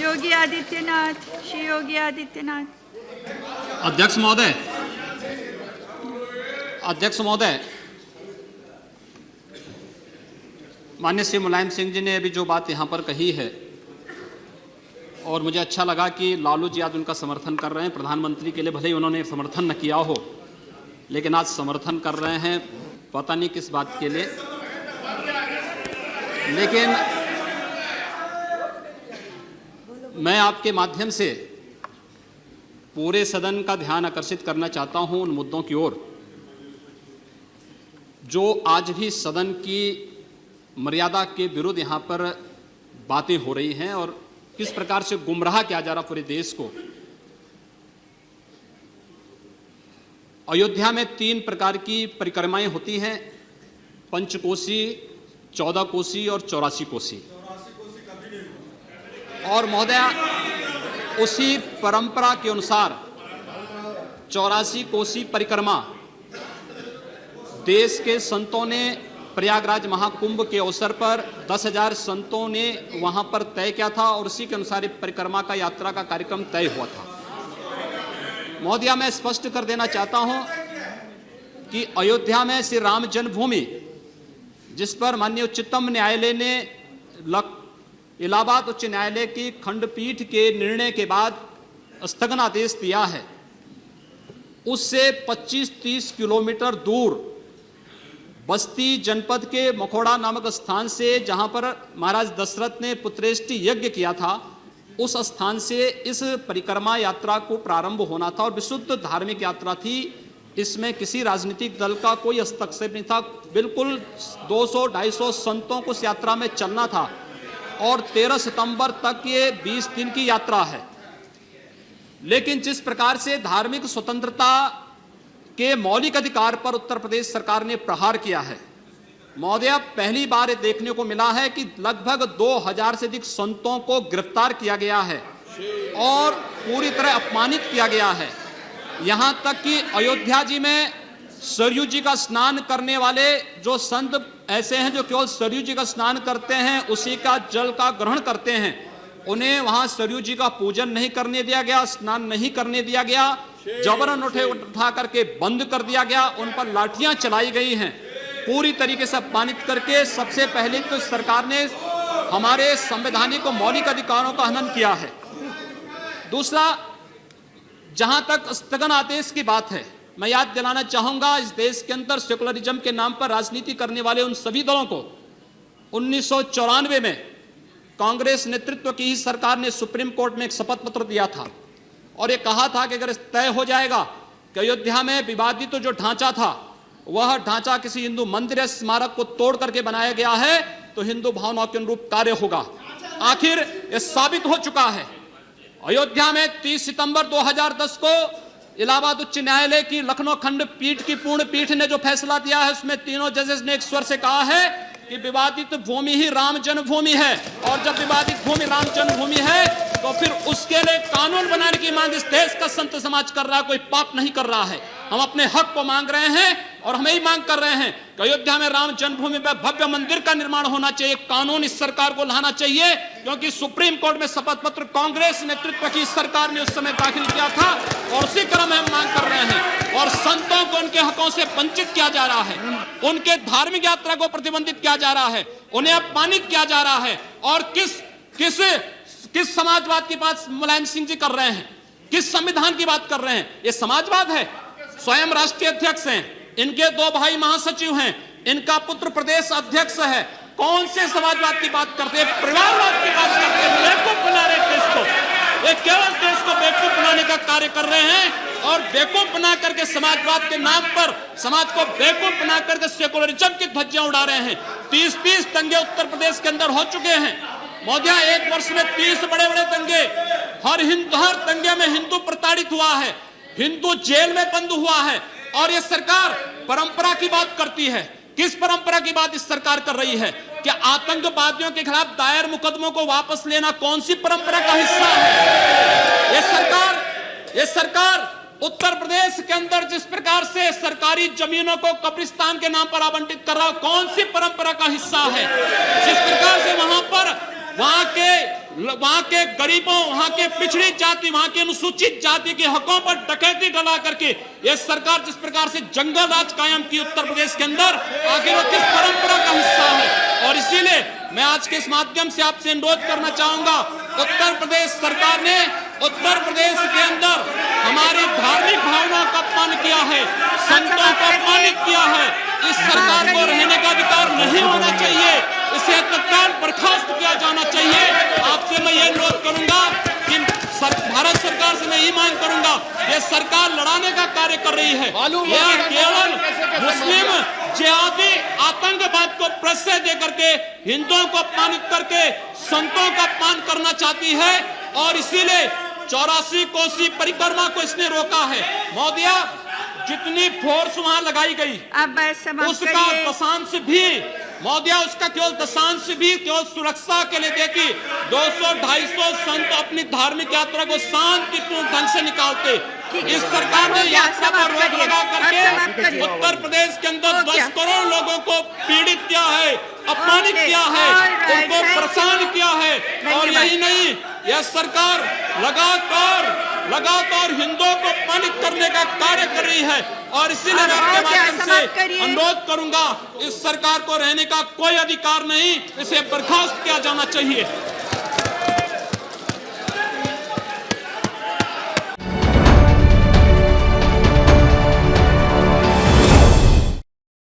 योगी आदित्यनाथ, श्री योगी आदित्यनाथ। अध्यक्ष महोदय, माननीय श्री मुलायम सिंह जी ने अभी जो बात यहाँ पर कही है, और मुझे अच्छा लगा कि लालू जी आज उनका समर्थन कर रहे हैं। प्रधानमंत्री के लिए भले ही उन्होंने समर्थन न किया हो, लेकिन आज समर्थन कर रहे हैं, पता नहीं किस बात के लिए। लेकिन मैं आपके माध्यम से पूरे सदन का ध्यान आकर्षित करना चाहता हूं उन मुद्दों की ओर जो आज भी सदन की मर्यादा के विरुद्ध यहाँ पर बातें हो रही हैं और किस प्रकार से गुमराह किया जा रहा पूरे देश को। अयोध्या में 3 प्रकार की परिक्रमाएं होती हैं, पंचकोसी, 14 कोसी और 84 कोसी। और महोदय, उसी परंपरा के अनुसार 84 कोसी परिक्रमा देश के संतों ने प्रयागराज महाकुंभ के अवसर पर 10,000 संतों ने वहां पर तय किया था और उसी के अनुसार परिक्रमा का यात्रा का कार्यक्रम तय हुआ था। महोदय, मैं स्पष्ट कर देना चाहता हूं कि अयोध्या में श्री राम जन्मभूमि, जिस पर माननीय उच्चतम न्यायालय ने इलाहाबाद उच्च न्यायालय की खंडपीठ के निर्णय के बाद स्थगनादेश दिया है, उससे 25-30 किलोमीटर दूर बस्ती जनपद के मखोड़ा नामक स्थान से, जहां पर महाराज दशरथ ने पुत्रेष्टि यज्ञ किया था, उस स्थान से इस परिक्रमा यात्रा को प्रारंभ होना था और विशुद्ध धार्मिक यात्रा थी। इसमें किसी राजनीतिक दल का कोई हस्तक्षेप नहीं था। बिल्कुल 200-250 संतों को इस यात्रा में चलना था और 13 सितंबर तक ये 20 दिन की यात्रा है। लेकिन जिस प्रकार से धार्मिक स्वतंत्रता के मौलिक अधिकार पर उत्तर प्रदेश सरकार ने प्रहार किया है, महोदय, पहली बार देखने को मिला है कि लगभग 2000 से अधिक संतों को गिरफ्तार किया गया है और पूरी तरह अपमानित किया गया है। यहां तक कि अयोध्या जी में सरयू जी का स्नान करने वाले जो संत ऐसे हैं जो केवल सरयू जी का स्नान करते हैं, उसी का जल का ग्रहण करते हैं, उन्हें वहां सरयू जी का पूजन नहीं करने दिया गया, स्नान नहीं करने दिया गया, जबरन उठा करके बंद कर दिया गया, उन पर लाठियां चलाई गई हैं, पूरी तरीके से अपमानित करके। सबसे पहले तो सरकार ने हमारे संवैधानिक और मौलिक अधिकारों का हनन किया है। दूसरा, जहां तक स्थगन आदेश की बात है, मैं याद दिलाना चाहूंगा, इस देश के अंदर सेकुलरिज्म के नाम पर राजनीति करने वाले उन सभी दलों को 1994 में कांग्रेस नेतृत्व की ही सरकार ने सुप्रीम कोर्ट में एक शपथ पत्र दिया था और ये कहा था कि अगर तय हो जाएगा कि अयोध्या में विवादित जो ढांचा था, वह ढांचा किसी हिंदू मंदिर या स्मारक को तोड़ करके बनाया गया है, तो हिंदू भावनाओं के अनुरूप कार्य होगा। आखिर यह साबित हो चुका है। अयोध्या में 30 सितंबर 2010 को इलाहाबाद उच्च न्यायालय की लखनऊ खंडपीठ की पूर्ण पीठ ने जो फैसला दिया है, उसमें तीनों जजेस ने एक स्वर से कहा है कि विवादित भूमि ही राम जन्मभूमि है, और जब विवादित भूमि राम जन्मभूमि है तो फिर उसके लिए कानून बनाने की मांग इस देश का संत समाज कर रहा है, कोई पाप नहीं कर रहा है। हम अपने हक को मांग रहे हैं और हम यही मांग कर रहे हैं कि अयोध्या में राम जन्मभूमि पर भव्य मंदिर का निर्माण होना चाहिए, कानून इस सरकार को लाना चाहिए, क्योंकि सुप्रीम कोर्ट में शपथ पत्र कांग्रेस नेतृत्व की सरकार ने उस समय दाखिल किया था और उसी क्रम में हम मांग कर रहे हैं। और संतों को उनके हकों से वंचित किया जा रहा है, उनके धार्मिक यात्रा को प्रतिबंधित किया जा रहा है, उन्हें अपमानित किया जा रहा है। और किस समाजवाद की बात मुलायम सिंह जी कर रहे हैं, किस संविधान की बात कर रहे हैं? ये समाजवाद है। स्वयं राष्ट्रीय अध्यक्ष हैं, इनके 2 भाई महासचिव हैं, इनका पुत्र प्रदेश अध्यक्ष है। कौन से समाजवाद की बात करते हैं? परिवारवाद की बात करते हैं। बेवकूफ बना रहे देश को, ये केवल देश को बेवकूफ बनाने का कार्य कर रहे हैं और बेवकूफ बना करके समाजवाद के नाम पर समाज को बेवकूफ बना करके सेकुलरिज्म की ध्वजियां उड़ा रहे हैं। 30 दंगे उत्तर प्रदेश के अंदर हो चुके हैं महोदय, एक वर्ष में 30 बड़े-बड़े दंगे। हर दंगे में हिंदू प्रताड़ित हुआ है, हिंदू जेल में बंद हुआ है। और ये सरकार परंपरा की बात करती है। किस परंपरा की बात इस सरकार कर रही है? कि आतंकवादियों के खिलाफ दायर मुकदमों को वापस लेना कौन सी परंपरा का हिस्सा है? ये सरकार उत्तर प्रदेश के अंदर जिस प्रकार से सरकारी जमीनों को कब्रिस्तान के नाम पर आवंटित कर रहा है, कौन सी परंपरा का हिस्सा है? जिस प्रकार से वहां के वहां के गरीबों, वहां के पिछड़ी जाति, वहां के अनुसूचित जाति के हकों पर डकैती डला करके यह सरकार जिस प्रकार से जंगल राज कायम की उत्तर प्रदेश के अंदर, आखिर वो किस परंपरा का हिस्सा है। और इसीलिए मैं आज के इस माध्यम से आपसे अनुरोध करना चाहूंगा, उत्तर प्रदेश सरकार ने उत्तर प्रदेश के अंदर हमारी धार्मिक भावनाओं का अपमान किया है, संतों को अपमानित किया है। इस सरकार को रहने का अधिकार नहीं होना चाहिए, इसे तत्काल बर्खास्त किया जाना चाहिए। आपसे मैं ये अनुरोध करूंगा कि भारत सरकार से मैं ये मांग करूंगा, ये सरकार लड़ाने का कार्य कर रही है, यह केवल मुस्लिम जिहादी आतंकवाद को प्रश्रय दे करके हिंदुओं को अपमानित करके संतों का अपमान करना चाहती है। और इसीलिए 84 कोसी परिक्रमा को इसने रोका है। महोदया, जितनी फोर्स वहां लगाई गई अब समाप्त उसका करिए। दशांश भी, महोदया, उसका केवल दशांश भी केवल सुरक्षा के लिए देखी 200-250 संत अपनी धार्मिक यात्रा को शांतिपूर्ण ढंग से निकालते। इस सरकार ने यात्रा पर रोक लगा करके उत्तर प्रदेश के अंदर 10 करोड़ लोगों को पीड़ित किया है, अपमानित किया है, उनको परेशान किया है। और यही नहीं, यह सरकार लगातार हिंदुओं को अपमानित करने का कार्य कर रही है। और इसीलिए मैं आपके माध्यम से अनुरोध करूंगा, इस सरकार को रहने का कोई अधिकार नहीं, इसे बर्खास्त किया जाना चाहिए।